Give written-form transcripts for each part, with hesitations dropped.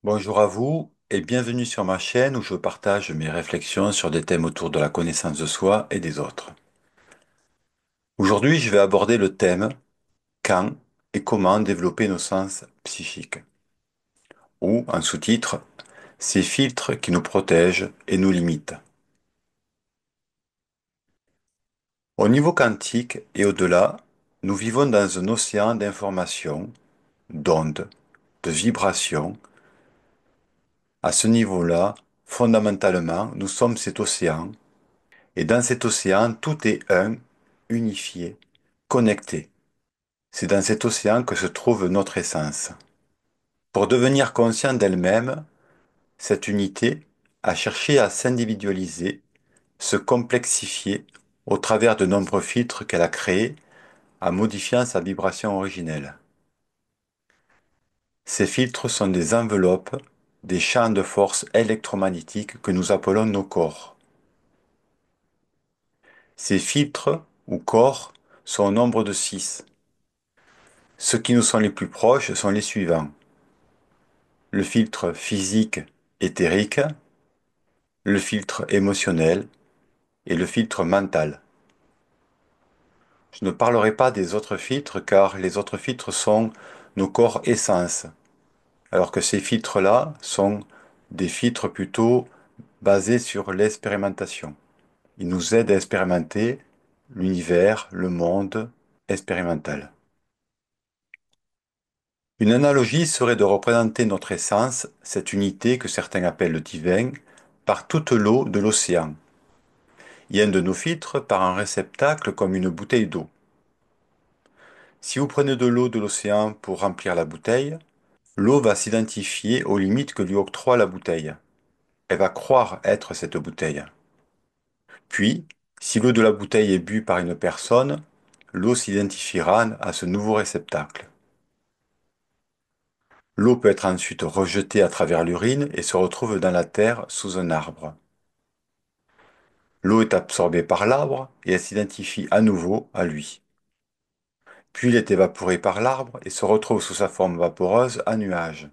Bonjour à vous et bienvenue sur ma chaîne où je partage mes réflexions sur des thèmes autour de la connaissance de soi et des autres. Aujourd'hui, je vais aborder le thème quand et comment développer nos sens psychiques, ou en sous-titre, ces filtres qui nous protègent et nous limitent. Au niveau quantique et au-delà, nous vivons dans un océan d'informations, d'ondes, de vibrations. À ce niveau-là, fondamentalement, nous sommes cet océan. Et dans cet océan, tout est un, unifié, connecté. C'est dans cet océan que se trouve notre essence. Pour devenir conscient d'elle-même, cette unité a cherché à s'individualiser, se complexifier au travers de nombreux filtres qu'elle a créés en modifiant sa vibration originelle. Ces filtres sont des enveloppes, des champs de force électromagnétiques que nous appelons nos corps. Ces filtres, ou corps, sont au nombre de 6. Ceux qui nous sont les plus proches sont les suivants. Le filtre physique éthérique, le filtre émotionnel et le filtre mental. Je ne parlerai pas des autres filtres car les autres filtres sont nos corps essence, alors que ces filtres-là sont des filtres plutôt basés sur l'expérimentation. Ils nous aident à expérimenter l'univers, le monde expérimental. Une analogie serait de représenter notre essence, cette unité que certains appellent le divin, par toute l'eau de l'océan. Il y a un de nos filtres par un réceptacle comme une bouteille d'eau. Si vous prenez de l'eau de l'océan pour remplir la bouteille, l'eau va s'identifier aux limites que lui octroie la bouteille. Elle va croire être cette bouteille. Puis, si l'eau de la bouteille est bue par une personne, l'eau s'identifiera à ce nouveau réceptacle. L'eau peut être ensuite rejetée à travers l'urine et se retrouve dans la terre sous un arbre. L'eau est absorbée par l'arbre et elle s'identifie à nouveau à lui. Puis elle est évaporée par l'arbre et se retrouve sous sa forme vaporeuse à nuage.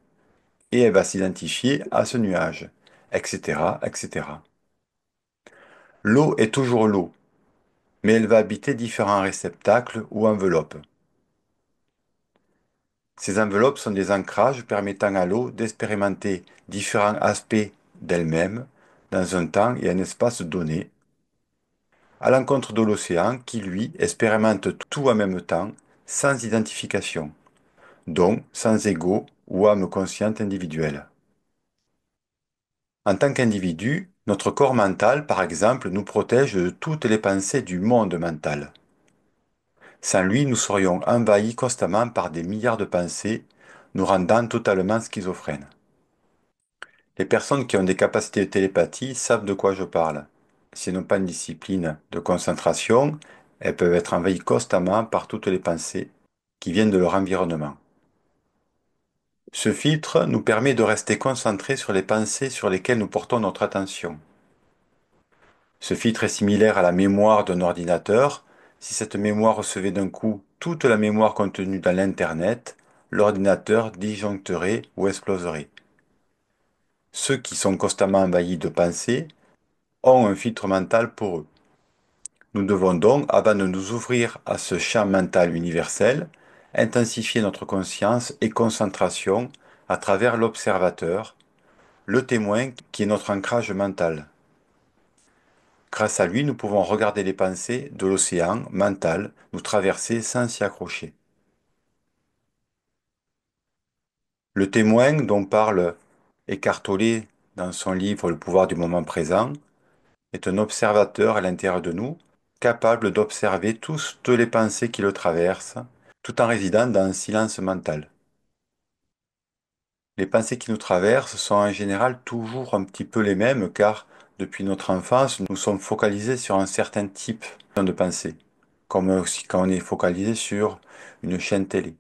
Et elle va s'identifier à ce nuage, etc., etc. L'eau est toujours l'eau, mais elle va habiter différents réceptacles ou enveloppes. Ces enveloppes sont des ancrages permettant à l'eau d'expérimenter différents aspects d'elle-même dans un temps et un espace donné, à l'encontre de l'océan qui, lui, expérimente tout en même temps, sans identification, donc sans ego ou âme consciente individuelle. En tant qu'individu, notre corps mental, par exemple, nous protège de toutes les pensées du monde mental. Sans lui, nous serions envahis constamment par des milliards de pensées, nous rendant totalement schizophrènes. Les personnes qui ont des capacités de télépathie savent de quoi je parle. Si elles n'ont pas une discipline de concentration, elles peuvent être envahies constamment par toutes les pensées qui viennent de leur environnement. Ce filtre nous permet de rester concentrés sur les pensées sur lesquelles nous portons notre attention. Ce filtre est similaire à la mémoire d'un ordinateur. Si cette mémoire recevait d'un coup toute la mémoire contenue dans l'Internet, l'ordinateur disjoncterait ou exploserait. Ceux qui sont constamment envahis de pensées ont un filtre mental pour eux. Nous devons donc, avant de nous ouvrir à ce champ mental universel, intensifier notre conscience et concentration à travers l'observateur, le témoin qui est notre ancrage mental. Grâce à lui, nous pouvons regarder les pensées de l'océan mental nous traverser sans s'y accrocher. Le témoin dont parle Eckhart Tolle dans son livre Le pouvoir du moment présent est un observateur à l'intérieur de nous, capable d'observer toutes les pensées qui le traversent, tout en résidant dans un silence mental. Les pensées qui nous traversent sont en général toujours un petit peu les mêmes car depuis notre enfance, nous sommes focalisés sur un certain type de pensée, comme aussi quand on est focalisé sur une chaîne télé.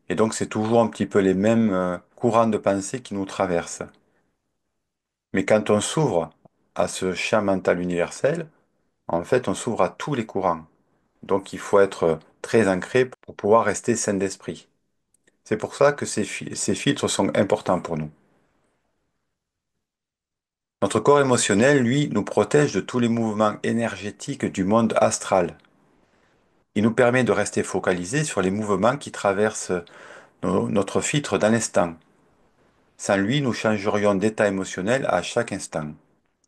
Et donc c'est toujours un petit peu les mêmes courants de pensée qui nous traversent. Mais quand on s'ouvre à ce champ mental universel, en fait on s'ouvre à tous les courants. Donc il faut être très ancré pour pouvoir rester sain d'esprit. C'est pour ça que ces filtres sont importants pour nous. Notre corps émotionnel, lui, nous protège de tous les mouvements énergétiques du monde astral. Il nous permet de rester focalisés sur les mouvements qui traversent notre filtre dans l'instant. Sans lui, nous changerions d'état émotionnel à chaque instant,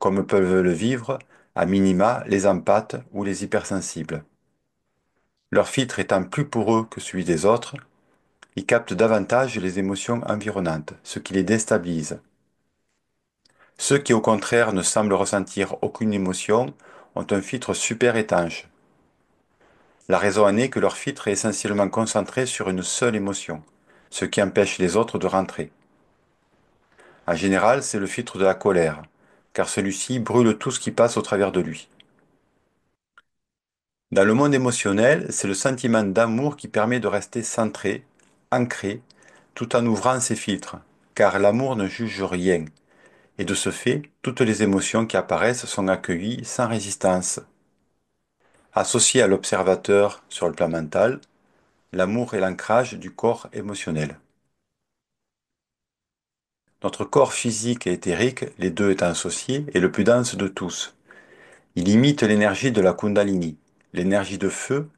comme peuvent le vivre, à minima, les empathes ou les hypersensibles. Leur filtre étant plus poreux que celui des autres, ils captent davantage les émotions environnantes, ce qui les déstabilise. Ceux qui au contraire ne semblent ressentir aucune émotion ont un filtre super étanche. La raison en est que leur filtre est essentiellement concentré sur une seule émotion, ce qui empêche les autres de rentrer. En général, c'est le filtre de la colère, car celui-ci brûle tout ce qui passe au travers de lui. Dans le monde émotionnel, c'est le sentiment d'amour qui permet de rester centré, ancré, tout en ouvrant ses filtres, car l'amour ne juge rien, et de ce fait, toutes les émotions qui apparaissent sont accueillies sans résistance. Associé à l'observateur sur le plan mental, l'amour est l'ancrage du corps émotionnel. Notre corps physique et éthérique, les deux étant associés, est le plus dense de tous. Il imite l'énergie de la Kundalini, l'énergie de feu,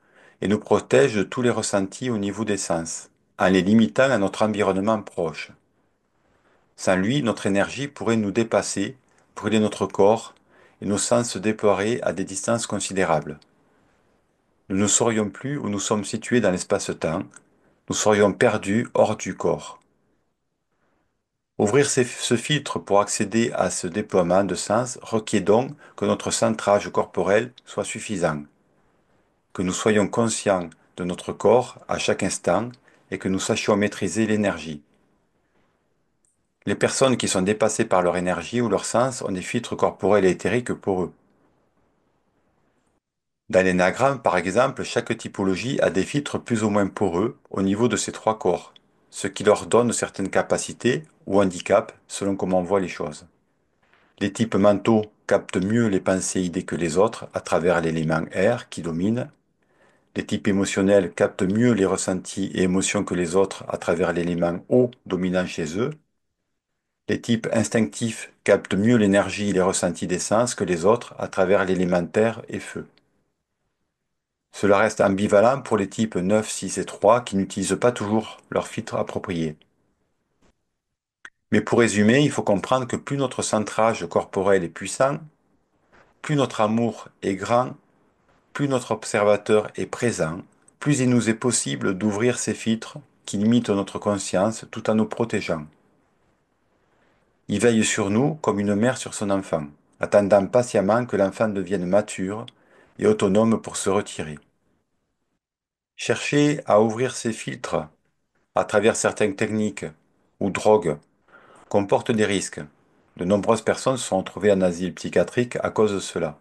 et nous protège de tous les ressentis au niveau des sens, en les limitant à notre environnement proche. Sans lui, notre énergie pourrait nous dépasser, brûler notre corps, et nos sens se déploieraient à des distances considérables. Nous ne saurions plus où nous sommes situés dans l'espace-temps, nous serions perdus hors du corps. Ouvrir ce filtre pour accéder à ce déploiement de sens requiert donc que notre centrage corporel soit suffisant, que nous soyons conscients de notre corps à chaque instant et que nous sachions maîtriser l'énergie. Les personnes qui sont dépassées par leur énergie ou leur sens ont des filtres corporels et éthériques poreux. Dans l'énagramme, par exemple, chaque typologie a des filtres plus ou moins poreux au niveau de ses trois corps, ce qui leur donne certaines capacités ou handicaps selon comment on voit les choses. Les types mentaux captent mieux les pensées idées que les autres à travers l'élément air qui domine. Les types émotionnels captent mieux les ressentis et émotions que les autres à travers l'élément eau dominant chez eux. Les types instinctifs captent mieux l'énergie et les ressentis des sens que les autres à travers l'élément terre et feu. Cela reste ambivalent pour les types 9, 6 et 3 qui n'utilisent pas toujours leur filtre approprié. Mais pour résumer, il faut comprendre que plus notre centrage corporel est puissant, plus notre amour est grand, plus notre observateur est présent, plus il nous est possible d'ouvrir ces filtres qui limitent notre conscience tout en nous protégeant. Il veille sur nous comme une mère sur son enfant, attendant patiemment que l'enfant devienne mature et autonome pour se retirer. Chercher à ouvrir ces filtres à travers certaines techniques ou drogues comporte des risques. De nombreuses personnes se sont retrouvées en asile psychiatrique à cause de cela.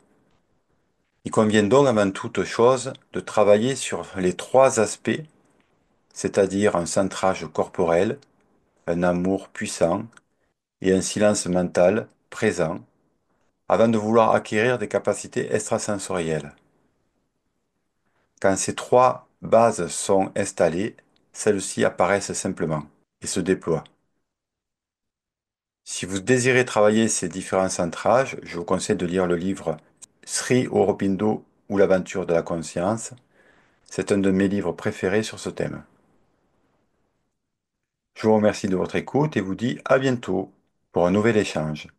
Il convient donc avant toute chose de travailler sur les trois aspects, c'est-à-dire un centrage corporel, un amour puissant et un silence mental présent, avant de vouloir acquérir des capacités extrasensorielles. Quand ces trois bases sont installées, celles-ci apparaissent simplement et se déploient. Si vous désirez travailler ces différents centrages, je vous conseille de lire le livre Sri Aurobindo ou l'aventure de la conscience. C'est un de mes livres préférés sur ce thème. Je vous remercie de votre écoute et vous dis à bientôt pour un nouvel échange.